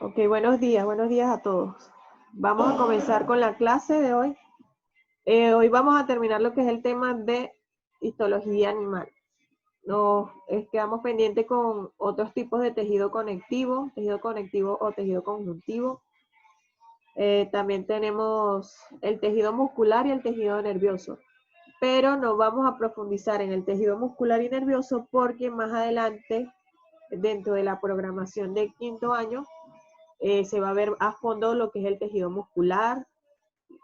Ok, buenos días a todos. Vamos a comenzar con la clase de hoy. Hoy vamos a terminar lo que es el tema de histología animal. Nos quedamos pendientes con otros tipos de tejido conectivo o tejido conjuntivo. También tenemos el tejido muscular y el tejido nervioso. Pero no vamos a profundizar en el tejido muscular y nervioso porque más adelante, dentro de la programación de quinto año, se va a ver a fondo lo que es el tejido muscular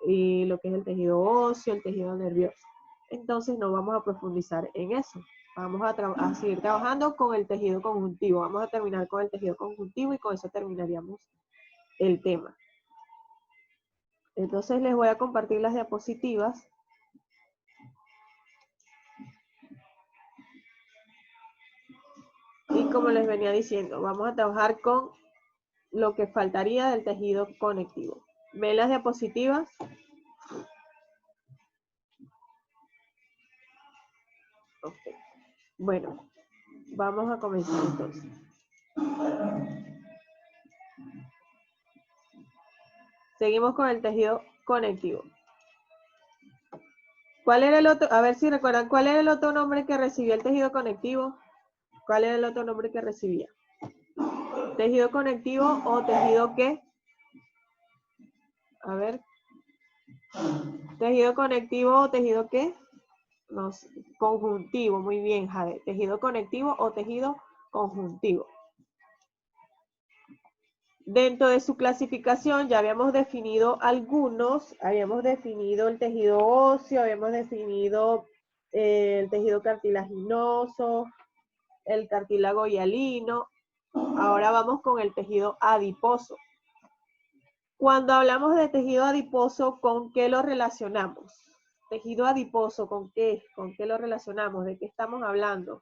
y lo que es el tejido óseo, el tejido nervioso. Entonces no vamos a profundizar en eso. Vamos a seguir trabajando con el tejido conjuntivo. Vamos a terminar con el tejido conjuntivo y con eso terminaríamos el tema. Entonces les voy a compartir las diapositivas. Y como les venía diciendo, vamos a trabajar con lo que faltaría del tejido conectivo. ¿Ven las diapositivas? Okay. Bueno, vamos a comenzar entonces. Seguimos con el tejido conectivo. ¿Cuál era el otro? A ver si recuerdan, ¿cuál era el otro nombre que recibía el tejido conectivo? ¿Cuál era el otro nombre que recibía? ¿Tejido conectivo o tejido qué? A ver. ¿Tejido conectivo o tejido qué? No sé. Conjuntivo, muy bien, Jade. ¿Tejido conectivo o tejido conjuntivo? Dentro de su clasificación ya habíamos definido algunos, habíamos definido el tejido óseo, habíamos definido el tejido cartilaginoso, el cartílago hialino. Ahora vamos con el tejido adiposo. Cuando hablamos de tejido adiposo, ¿con qué lo relacionamos? Tejido adiposo, ¿con qué? ¿Con qué lo relacionamos? ¿De qué estamos hablando?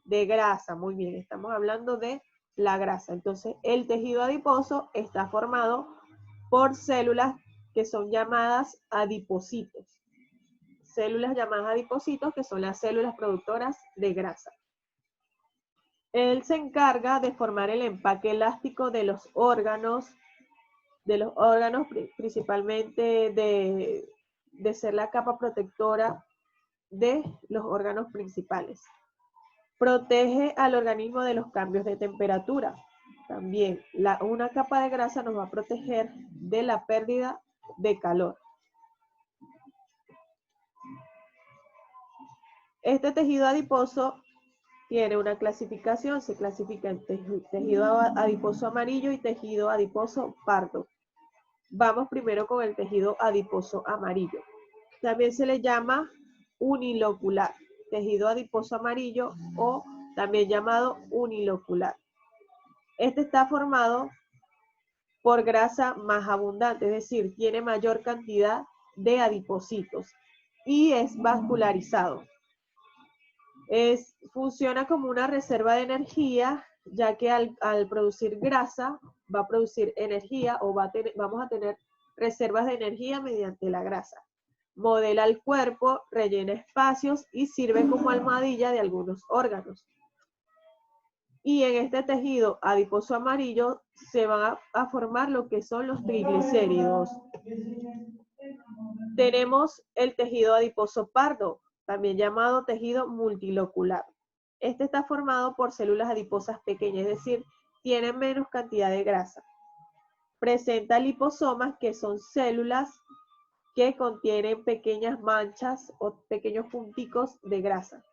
De grasa, muy bien, estamos hablando de la grasa. Entonces, el tejido adiposo está formado por células que son llamadas adipocitos. Células llamadas adipocitos, que son las células productoras de grasa. Él se encarga de formar el empaque elástico de los órganos principalmente de ser la capa protectora de los órganos principales. Protege al organismo de los cambios de temperatura. También una capa de grasa nos va a proteger de la pérdida de calor. Este tejido adiposo tiene una clasificación, se clasifica en tejido adiposo amarillo y tejido adiposo pardo. Vamos primero con el tejido adiposo amarillo. También se le llama unilocular, tejido adiposo amarillo o también llamado unilocular. Este está formado por grasa más abundante, es decir, tiene mayor cantidad de adipocitos y es vascularizado. Funciona como una reserva de energía, ya que al producir grasa va a producir energía o vamos a tener reservas de energía mediante la grasa. Modela el cuerpo, rellena espacios y sirve como almohadilla de algunos órganos. Y en este tejido adiposo amarillo se van a formar lo que son los triglicéridos. Tenemos el tejido adiposo pardo, también llamado tejido multilocular. Este está formado por células adiposas pequeñas, es decir, tienen menos cantidad de grasa. Presenta liposomas, que son células que contienen pequeñas manchas o pequeños punticos de grasa.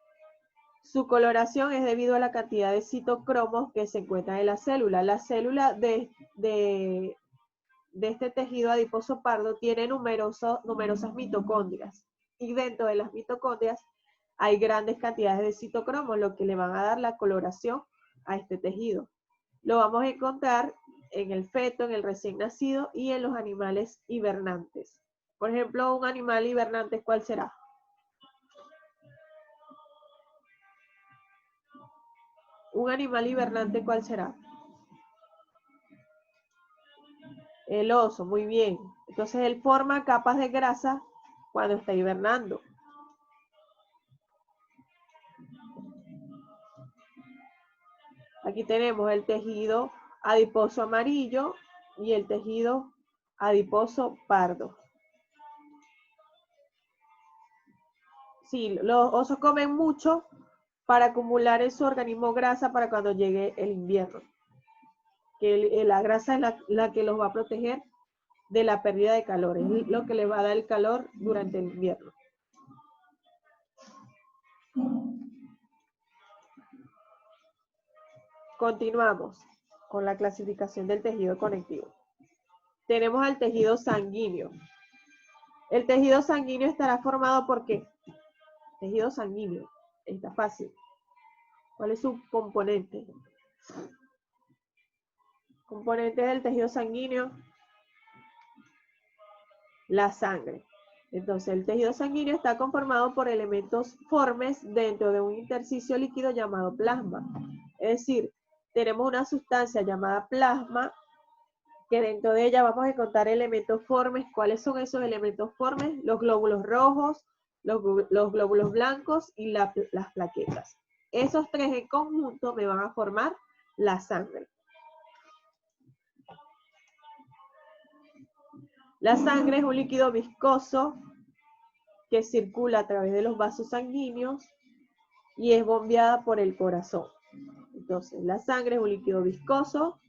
Su coloración es debido a la cantidad de citocromos que se encuentran en la célula. La célula de este tejido adiposo pardo tiene numerosas mitocondrias. Y dentro de las mitocondrias hay grandes cantidades de citocromos, lo que le van a dar la coloración a este tejido. Lo vamos a encontrar en el feto, en el recién nacido y en los animales hibernantes. Por ejemplo, un animal hibernante, ¿cuál será? Un animal hibernante, ¿cuál será? El oso, muy bien. Entonces él forma capas de grasa cuando está hibernando. Aquí tenemos el tejido adiposo amarillo y el tejido adiposo pardo. Sí, los osos comen mucho para acumular en su organismo grasa para cuando llegue el invierno. Que la grasa es la que los va a proteger de la pérdida de calor, es lo que les va a dar el calor durante el invierno. Continuamos con la clasificación del tejido conectivo. Tenemos al tejido sanguíneo. El tejido sanguíneo estará formado por ¿qué? Tejido sanguíneo, está fácil. ¿Cuál es su componente? Componente del tejido sanguíneo, la sangre. Entonces, el tejido sanguíneo está conformado por elementos formes dentro de un intersticio líquido llamado plasma. Es decir, tenemos una sustancia llamada plasma, que dentro de ella vamos a encontrar elementos formes. ¿Cuáles son esos elementos formes? Los glóbulos rojos, los glóbulos blancos y las plaquetas. Esos tres en conjunto me van a formar la sangre. La sangre es un líquido viscoso que circula a través de los vasos sanguíneos y es bombeada por el corazón. Entonces, la sangre es un líquido viscoso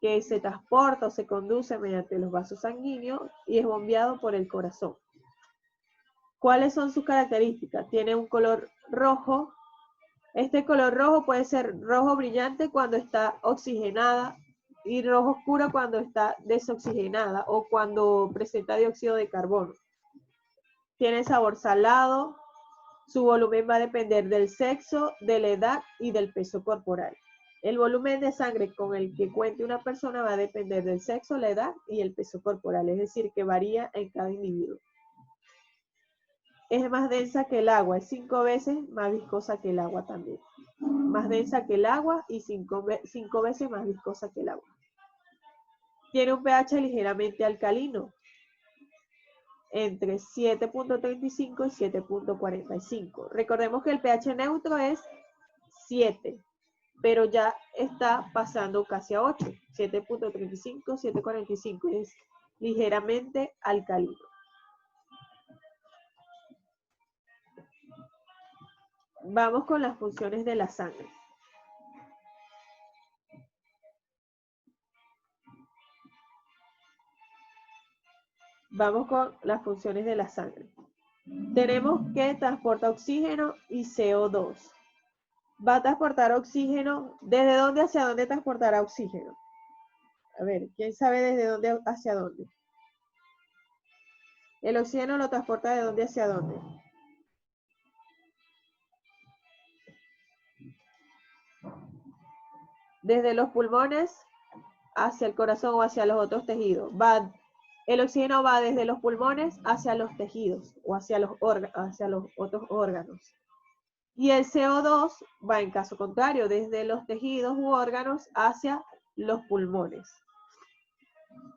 que se transporta o se conduce mediante los vasos sanguíneos y es bombeado por el corazón. ¿Cuáles son sus características? Tiene un color rojo. Este color rojo puede ser rojo brillante cuando está oxigenada y rojo oscuro cuando está desoxigenada o cuando presenta dióxido de carbono. Tiene sabor salado. Su volumen va a depender del sexo, de la edad y del peso corporal. El volumen de sangre con el que cuente una persona va a depender del sexo, la edad y el peso corporal, es decir, que varía en cada individuo. Es más densa que el agua, es 5 veces más viscosa que el agua también. Más densa que el agua y 5 veces más viscosa que el agua. Tiene un pH ligeramente alcalino, entre 7.35 y 7.45. Recordemos que el pH neutro es 7, pero ya está pasando casi a 8. 7.35, 7.45 es ligeramente alcalino. Vamos con las funciones de la sangre. Vamos con las funciones de la sangre. Tenemos que transporta oxígeno y CO2. Va a transportar oxígeno. ¿Desde dónde hacia dónde transportará oxígeno? A ver, ¿quién sabe desde dónde hacia dónde? El oxígeno lo transporta de dónde hacia dónde. Desde los pulmones hacia el corazón o hacia los otros tejidos. El oxígeno va desde los pulmones hacia los tejidos o hacia los otros órganos. Y el CO2 va en caso contrario, desde los tejidos u órganos hacia los pulmones.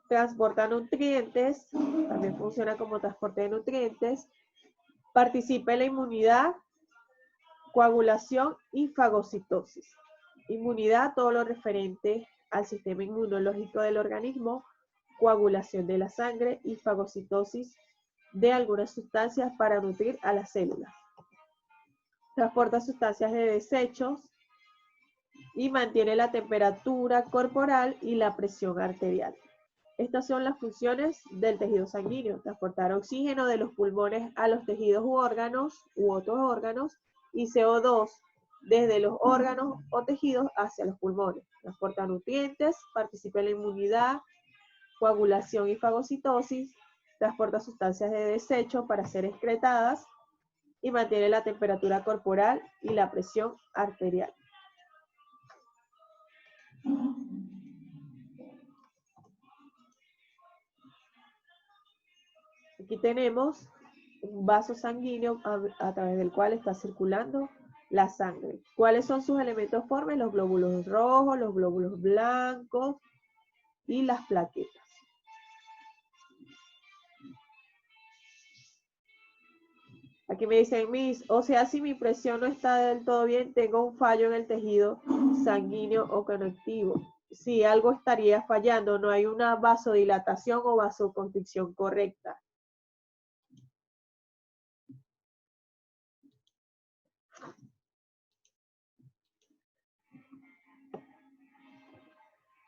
Transporta nutrientes, también funciona como transporte de nutrientes. Participa en la inmunidad, coagulación y fagocitosis. Inmunidad, todo lo referente al sistema inmunológico del organismo, coagulación de la sangre y fagocitosis de algunas sustancias para nutrir a las células. Transporta sustancias de desechos y mantiene la temperatura corporal y la presión arterial. Estas son las funciones del tejido sanguíneo: transportar oxígeno de los pulmones a los tejidos u otros órganos y CO2 desde los órganos o tejidos hacia los pulmones. Transporta nutrientes, participa en la inmunidad, coagulación y fagocitosis, transporta sustancias de desecho para ser excretadas y mantiene la temperatura corporal y la presión arterial. Aquí tenemos un vaso sanguíneo a través del cual está circulando la sangre. ¿Cuáles son sus elementos formes? Los glóbulos rojos, los glóbulos blancos y las plaquetas. Aquí me dicen, o sea, si mi presión no está del todo bien, tengo un fallo en el tejido sanguíneo o conectivo. si algo estaría fallando, no hay una vasodilatación o vasoconstricción correcta.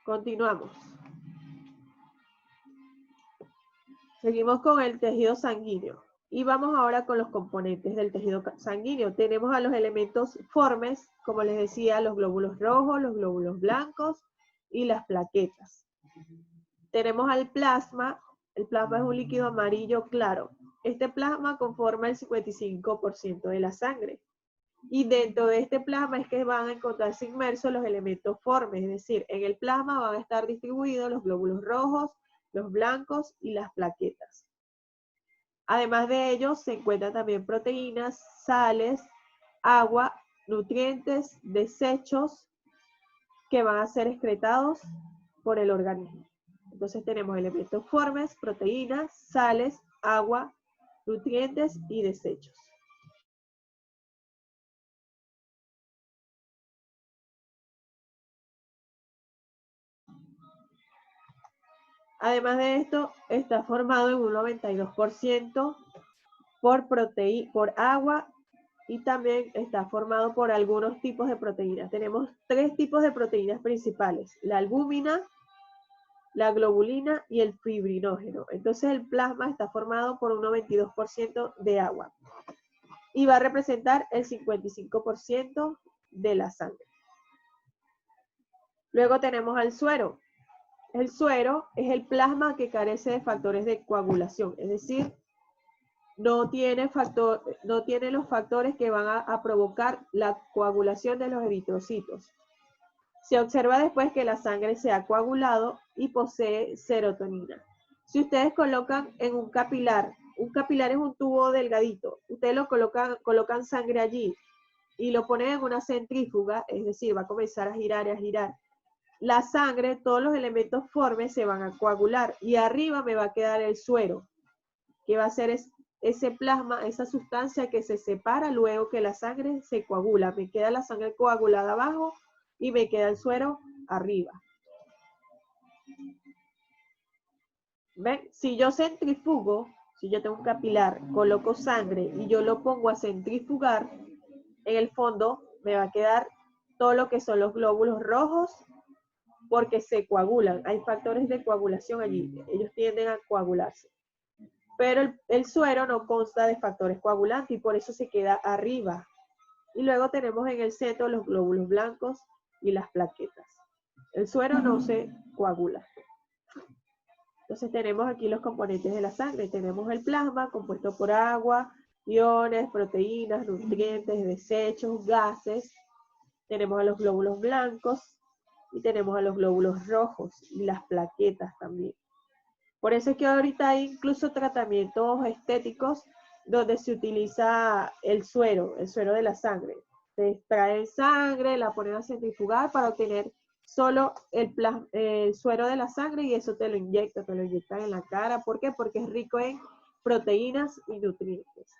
Continuamos. Seguimos con el tejido sanguíneo. Y vamos ahora con los componentes del tejido sanguíneo. Tenemos a los elementos formes, como les decía, los glóbulos rojos, los glóbulos blancos y las plaquetas. Tenemos al plasma. El plasma es un líquido amarillo claro. Este plasma conforma el 55% de la sangre. Y dentro de este plasma es que van a encontrarse inmersos los elementos formes, es decir, en el plasma van a estar distribuidos los glóbulos rojos, los blancos y las plaquetas. Además de ellos se encuentran también proteínas, sales, agua, nutrientes, desechos que van a ser excretados por el organismo. Entonces tenemos elementos formes, proteínas, sales, agua, nutrientes y desechos. Además de esto, está formado en un 92% por agua y también está formado por algunos tipos de proteínas. Tenemos 3 tipos de proteínas principales: la albúmina, la globulina y el fibrinógeno. Entonces el plasma está formado por un 92% de agua y va a representar el 55% de la sangre. Luego tenemos al suero. El suero es el plasma que carece de factores de coagulación, es decir, no tiene los factores que van a provocar la coagulación de los eritrocitos. Se observa después que la sangre se ha coagulado y posee serotonina. Si ustedes colocan en un capilar es un tubo delgadito, ustedes lo colocan sangre allí y lo ponen en una centrífuga, es decir, va a comenzar a girar y a girar. La sangre, todos los elementos formes se van a coagular y arriba me va a quedar el suero, que va a ser ese plasma, esa sustancia que se separa luego que la sangre se coagula. Me queda la sangre coagulada abajo y me queda el suero arriba. ¿Ven? Si yo centrifugo, si yo tengo un capilar, coloco sangre y yo lo pongo a centrifugar, en el fondo me va a quedar todo lo que son los glóbulos rojos, porque se coagulan. Hay factores de coagulación allí. Ellos tienden a coagularse. Pero el suero no consta de factores coagulantes y por eso se queda arriba. Y luego tenemos en el centro los glóbulos blancos y las plaquetas. El suero no se coagula. Entonces tenemos aquí los componentes de la sangre. Tenemos el plasma compuesto por agua, iones, proteínas, nutrientes, desechos, gases. Tenemos a los glóbulos blancos y tenemos a los glóbulos rojos y las plaquetas también. Por eso es que ahorita hay incluso tratamientos estéticos donde se utiliza el suero de la sangre. Se extrae sangre, la ponen a centrifugar para obtener solo el suero de la sangre y eso te lo inyectan en la cara. ¿Por qué? Porque es rico en proteínas y nutrientes.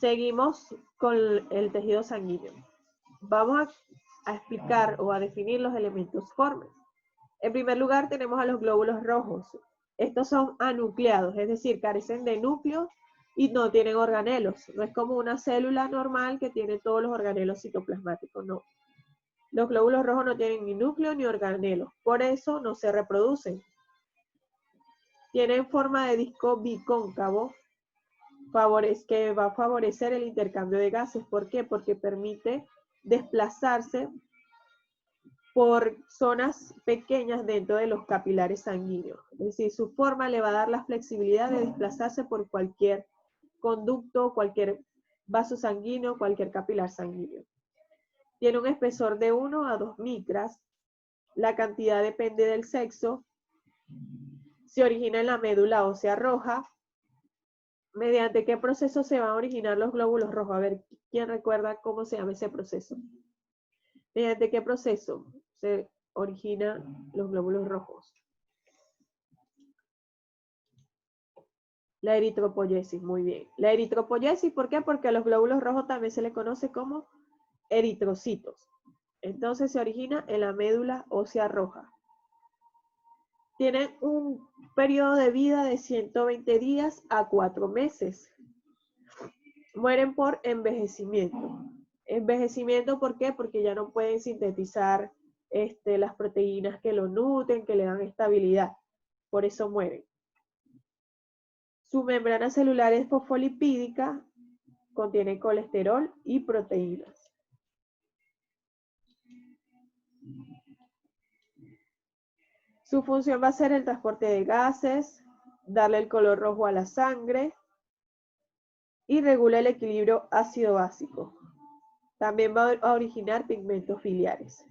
Seguimos con el tejido sanguíneo. Vamos a explicar o a definir los elementos formes. En primer lugar tenemos a los glóbulos rojos. Estos son anucleados, es decir, carecen de núcleo y no tienen organelos. No es como una célula normal que tiene todos los organelos citoplasmáticos, no. Los glóbulos rojos no tienen ni núcleo ni organelos, por eso no se reproducen. Tienen forma de disco bicóncavo, que va a favorecer el intercambio de gases. ¿Por qué? Porque permite desplazarse por zonas pequeñas dentro de los capilares sanguíneos. Es decir, su forma le va a dar la flexibilidad de desplazarse por cualquier conducto, cualquier vaso sanguíneo, cualquier capilar sanguíneo. Tiene un espesor de 1 a 2 micras. La cantidad depende del sexo. Se origina en la médula ósea roja. ¿Mediante qué proceso se van a originar los glóbulos rojos? A ver, ¿quién recuerda cómo se llama ese proceso? ¿Mediante qué proceso se originan los glóbulos rojos? La eritropoyesis, muy bien. La eritropoyesis, ¿por qué? Porque a los glóbulos rojos también se le conoce como eritrocitos. Entonces se origina en la médula ósea roja. Tienen un periodo de vida de 120 días a 4 meses. Mueren por envejecimiento. Envejecimiento, ¿por qué? Porque ya no pueden sintetizar las proteínas que lo nutren, que le dan estabilidad. Por eso mueren. Su membrana celular es fosfolipídica, contiene colesterol y proteínas. Su función va a ser el transporte de gases, darle el color rojo a la sangre y regula el equilibrio ácido-básico. También va a originar pigmentos biliares.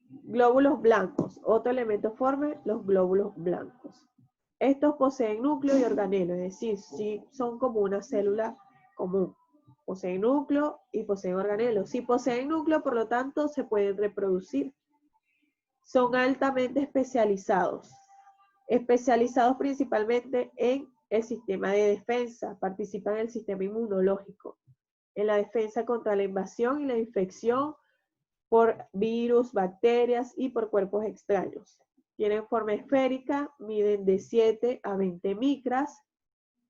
Glóbulos blancos. Otro elemento forme, los glóbulos blancos. Estos poseen núcleo y organelo, es decir, sí son como una célula común. Poseen núcleo y poseen organelo. Si poseen núcleo, por lo tanto, se pueden reproducir. Son altamente especializados. Especializados principalmente en el sistema de defensa. Participan en el sistema inmunológico. En la defensa contra la invasión y la infección por virus, bacterias y por cuerpos extraños. Tienen forma esférica, miden de 7 a 20 micras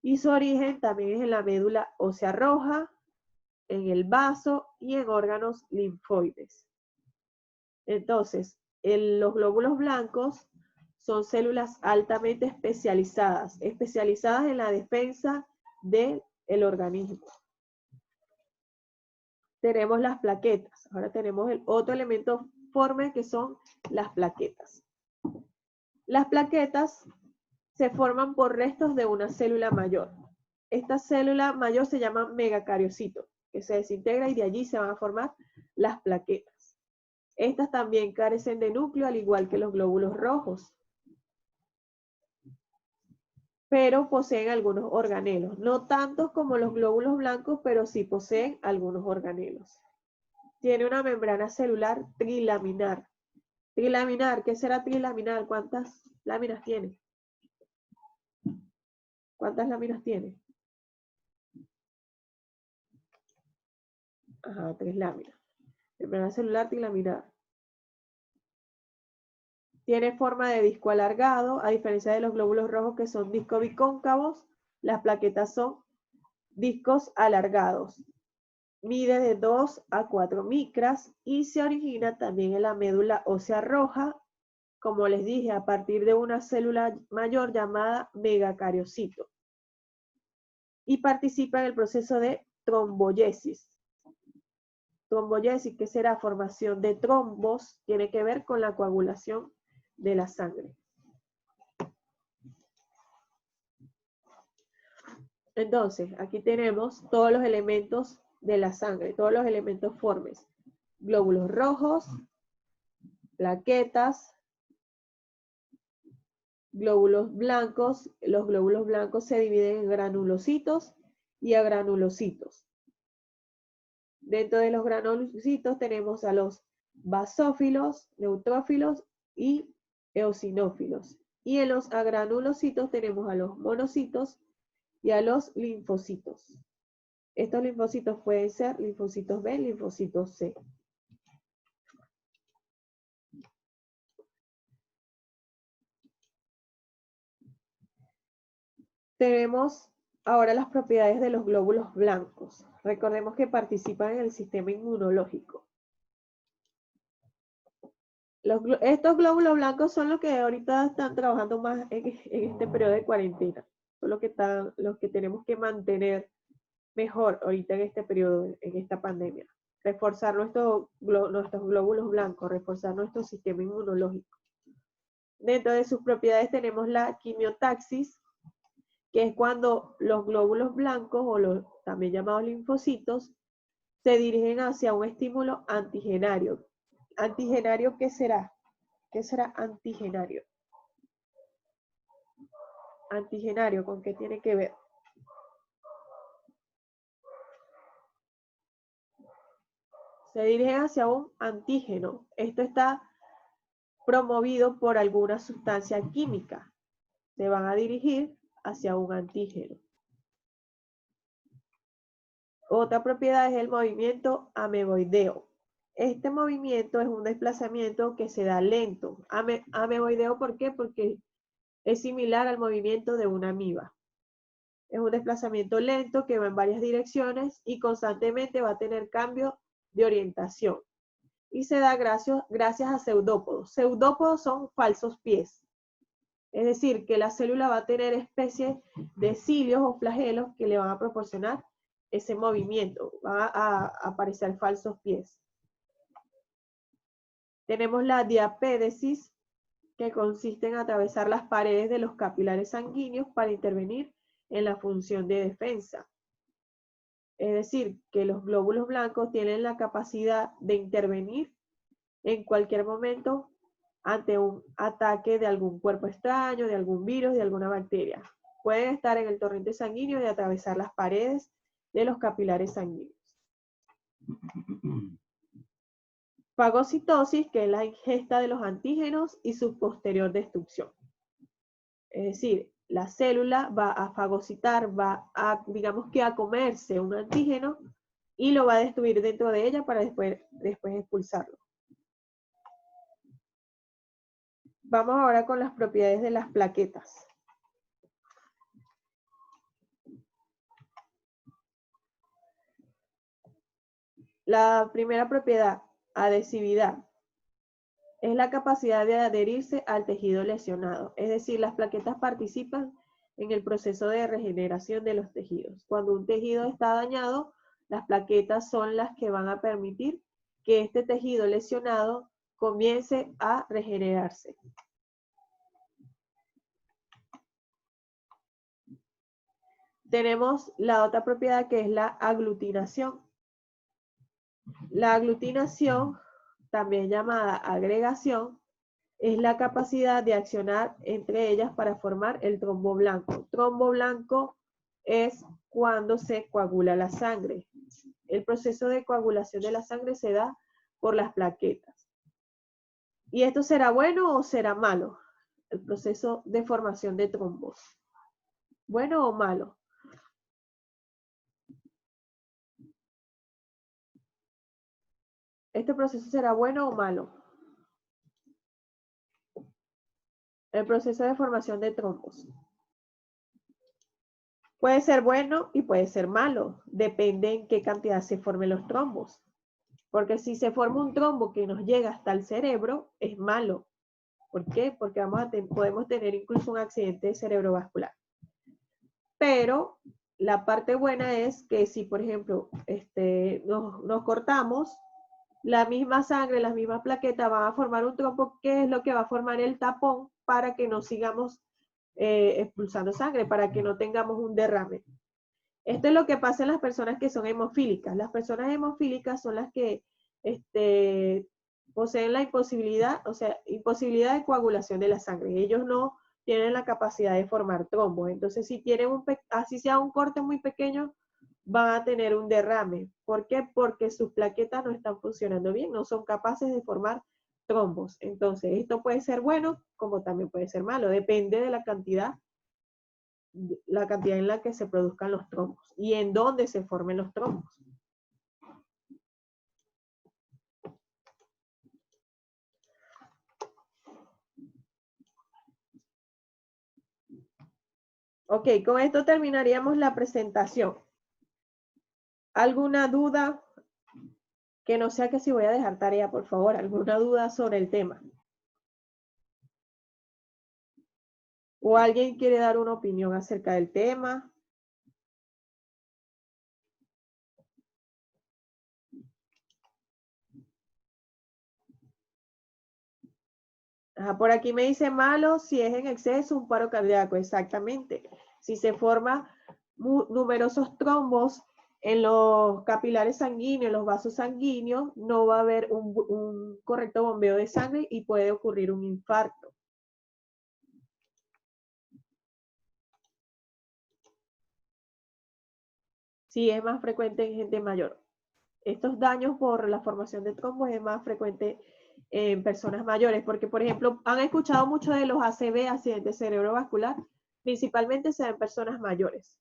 y su origen también es en la médula ósea roja, en el vaso y en órganos linfoides. Entonces, los glóbulos blancos son células altamente especializadas, especializadas en la defensa del organismo. Tenemos las plaquetas. Ahora tenemos el otro elemento forme que son las plaquetas. Las plaquetas se forman por restos de una célula mayor. Esta célula mayor se llama megacariocito, que se desintegra y de allí se van a formar las plaquetas. Estas también carecen de núcleo, al igual que los glóbulos rojos, pero poseen algunos organelos. No tantos como los glóbulos blancos, pero sí poseen algunos organelos. Tiene una membrana celular trilaminar. Trilaminar, ¿qué será trilaminar? ¿Cuántas láminas tiene? ¿Cuántas láminas tiene? Ajá, 3 láminas. Membrana celular trilaminar. Tiene forma de disco alargado, a diferencia de los glóbulos rojos que son disco bicóncavos, las plaquetas son discos alargados. Mide de 2 a 4 micras y se origina también en la médula ósea roja, como les dije, a partir de una célula mayor llamada megacariocito. Y participa en el proceso de tromboyesis. Tromboyesis, que será formación de trombos, tiene que ver con la coagulación de la sangre. Entonces, aquí tenemos todos los elementos de la sangre, todos los elementos formes. Glóbulos rojos, plaquetas, glóbulos blancos. Los glóbulos blancos se dividen en granulocitos y agranulocitos. Dentro de los granulocitos tenemos a los basófilos, neutrófilos y eosinófilos. Y en los agranulocitos tenemos a los monocitos y a los linfocitos. Estos linfocitos pueden ser linfocitos B, linfocitos C. Tenemos ahora las propiedades de los glóbulos blancos. Recordemos que participan en el sistema inmunológico. Estos glóbulos blancos son los que ahorita están trabajando más en este periodo de cuarentena. Son los que tenemos que mantener mejor ahorita en este periodo, en esta pandemia. Reforzar nuestros glóbulos blancos, reforzar nuestro sistema inmunológico. Dentro de sus propiedades tenemos la quimiotaxis, que es cuando los glóbulos blancos, o los también llamados linfocitos, se dirigen hacia un estímulo antigenario. ¿Antigenario qué será? ¿Qué será antigenario? Antigenario, ¿con qué tiene que ver? Se dirigen hacia un antígeno. Esto está promovido por alguna sustancia química. Se van a dirigir hacia un antígeno. Otra propiedad es el movimiento ameboideo. Este movimiento es un desplazamiento que se da lento. Ameboideo, ¿por qué? Porque es similar al movimiento de una amiba. Es un desplazamiento lento que va en varias direcciones y constantemente va a tener cambio de orientación. Y se da gracias a pseudópodos. Pseudópodos son falsos pies. Es decir, que la célula va a tener especies de cilios o flagelos que le van a proporcionar ese movimiento. Van a aparecer falsos pies. Tenemos la diapédesis, que consiste en atravesar las paredes de los capilares sanguíneos para intervenir en la función de defensa. Es decir, que los glóbulos blancos tienen la capacidad de intervenir en cualquier momento ante un ataque de algún cuerpo extraño, de algún virus, de alguna bacteria. Pueden estar en el torrente sanguíneo y atravesar las paredes de los capilares sanguíneos. Fagocitosis, que es la ingesta de los antígenos y su posterior destrucción. Es decir, la célula va a fagocitar, va a, digamos que a comerse un antígeno y lo va a destruir dentro de ella para después expulsarlo. Vamos ahora con las propiedades de las plaquetas. La primera propiedad, adhesividad, es la capacidad de adherirse al tejido lesionado. Es decir, las plaquetas participan en el proceso de regeneración de los tejidos. Cuando un tejido está dañado, las plaquetas son las que van a permitir que este tejido lesionado comience a regenerarse. Tenemos la otra propiedad que es la aglutinación. La aglutinación, también llamada agregación, es la capacidad de accionar entre ellas para formar el trombo blanco. Trombo blanco es cuando se coagula la sangre. El proceso de coagulación de la sangre se da por las plaquetas. ¿Y esto será bueno o será malo? El proceso de formación de trombos. ¿Bueno o malo? ¿Este proceso será bueno o malo? El proceso de formación de trombos. Puede ser bueno y puede ser malo. Depende en qué cantidad se formen los trombos. Porque si se forma un trombo que nos llega hasta el cerebro, es malo. ¿Por qué? Porque podemos tener incluso un accidente cerebrovascular. Pero la parte buena es que si, por ejemplo, nos cortamos, la misma sangre, las mismas plaquetas van a formar un trombo, que es lo que va a formar el tapón para que no sigamos expulsando sangre, para que no tengamos un derrame. Esto es lo que pasa en las personas que son hemofílicas. Las personas hemofílicas son las que poseen la imposibilidad de coagulación de la sangre. Ellos no tienen la capacidad de formar trombos. Entonces, si tienen así sea un corte muy pequeño, van a tener un derrame. ¿Por qué? Porque sus plaquetas no están funcionando bien, no son capaces de formar trombos. Entonces, esto puede ser bueno como también puede ser malo. Depende de la cantidad en la que se produzcan los trombos y en dónde se formen los trombos. Ok, con esto terminaríamos la presentación. ¿Alguna duda? Que no sea que si voy a dejar tarea, por favor. ¿Alguna duda sobre el tema? ¿O alguien quiere dar una opinión acerca del tema? Ajá, por aquí me dice malo si es en exceso un paro cardíaco. Exactamente. Si se forman numerosos trombos en los capilares sanguíneos, los vasos sanguíneos, no va a haber un correcto bombeo de sangre y puede ocurrir un infarto. Sí, es más frecuente en gente mayor. Estos daños por la formación de trombos es más frecuente en personas mayores, porque, por ejemplo, han escuchado mucho de los ACV, accidentes cerebrovascular, principalmente se dan en personas mayores.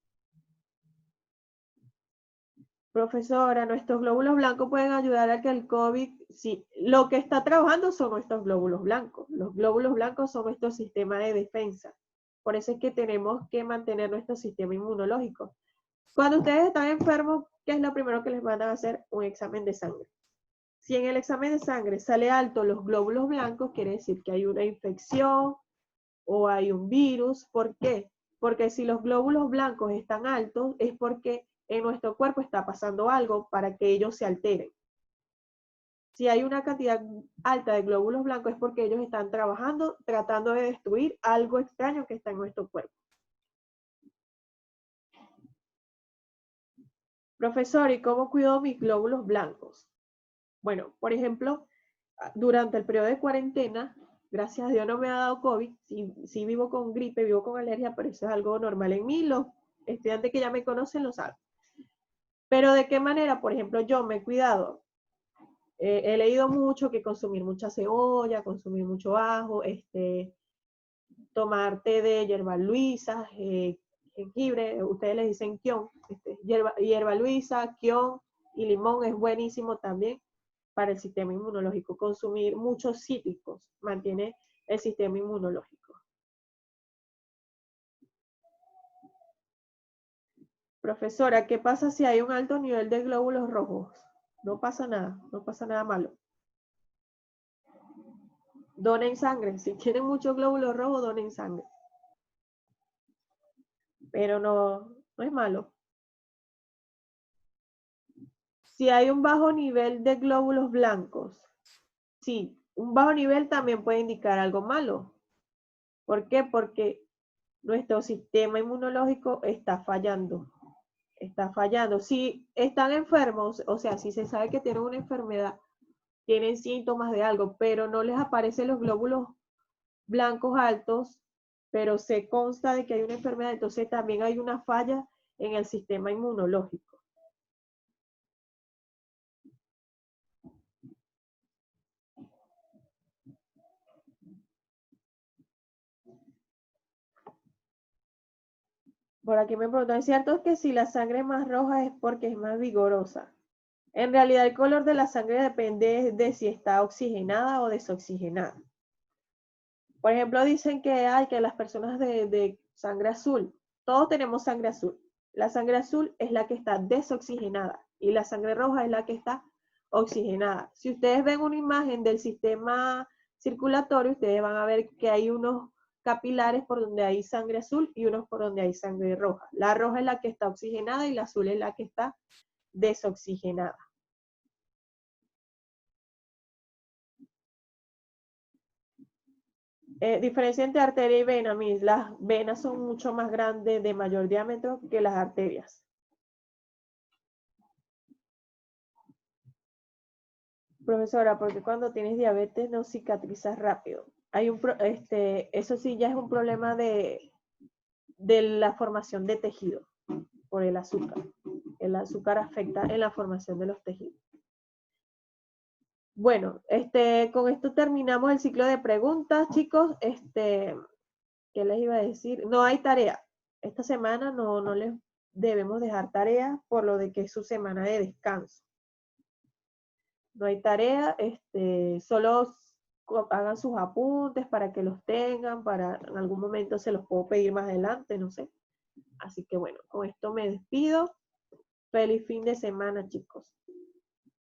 Profesora, nuestros glóbulos blancos pueden ayudar a que el COVID, sí, lo que está trabajando son nuestros glóbulos blancos. Los glóbulos blancos son nuestro sistema de defensa. Por eso es que tenemos que mantener nuestro sistema inmunológico. Cuando ustedes están enfermos, ¿qué es lo primero que les mandan a hacer? Un examen de sangre. Si en el examen de sangre sale alto los glóbulos blancos, quiere decir que hay una infección o hay un virus. ¿Por qué? Porque si los glóbulos blancos están altos, es porque en nuestro cuerpo está pasando algo para que ellos se alteren. Si hay una cantidad alta de glóbulos blancos es porque ellos están trabajando, tratando de destruir algo extraño que está en nuestro cuerpo. Profesor, ¿y cómo cuido mis glóbulos blancos? Bueno, por ejemplo, durante el periodo de cuarentena, gracias a Dios no me ha dado COVID, sí vivo con gripe, vivo con alergia, pero eso es algo normal en mí, los estudiantes que ya me conocen lo saben. Pero ¿de qué manera? Por ejemplo, yo me he cuidado. He leído mucho que consumir mucha cebolla, consumir mucho ajo, tomar té de hierba luisa, jengibre, ustedes le dicen kion, hierba luisa, kion y limón es buenísimo también para el sistema inmunológico. Consumir muchos cítricos mantiene el sistema inmunológico. Profesora, ¿qué pasa si hay un alto nivel de glóbulos rojos? No pasa nada malo. Donen sangre, si tienen muchos glóbulos rojos, donen sangre. Pero no es malo. Si hay un bajo nivel de glóbulos blancos, sí, un bajo nivel también puede indicar algo malo. ¿Por qué? Porque nuestro sistema inmunológico está fallando. Está fallando. Si están enfermos, o sea, si se sabe que tienen una enfermedad, tienen síntomas de algo, pero no les aparecen los glóbulos blancos altos, pero se consta de que hay una enfermedad, entonces también hay una falla en el sistema inmunológico. Por aquí me preguntan, ¿es cierto que si la sangre es más roja es porque es más vigorosa? En realidad el color de la sangre depende de si está oxigenada o desoxigenada. Por ejemplo, dicen que hay que las personas de sangre azul, todos tenemos sangre azul. La sangre azul es la que está desoxigenada y la sangre roja es la que está oxigenada. Si ustedes ven una imagen del sistema circulatorio, ustedes van a ver que hay unos capilares por donde hay sangre azul y unos por donde hay sangre roja. La roja es la que está oxigenada y la azul es la que está desoxigenada. Diferencia entre arteria y vena, las venas son mucho más grandes, de mayor diámetro que las arterias. Profesora, porque cuando tienes diabetes no cicatrizas rápido. Eso sí ya es un problema de la formación de tejido por el azúcar. El azúcar afecta en la formación de los tejidos. Bueno, con esto terminamos el ciclo de preguntas, chicos. ¿Qué les iba a decir? No hay tarea. Esta semana no les debemos dejar tarea por lo de que es su semana de descanso. No hay tarea, solo hagan sus apuntes para que los tengan, para en algún momento se los puedo pedir más adelante, no sé. Así que bueno, con esto me despido. Feliz fin de semana, chicos.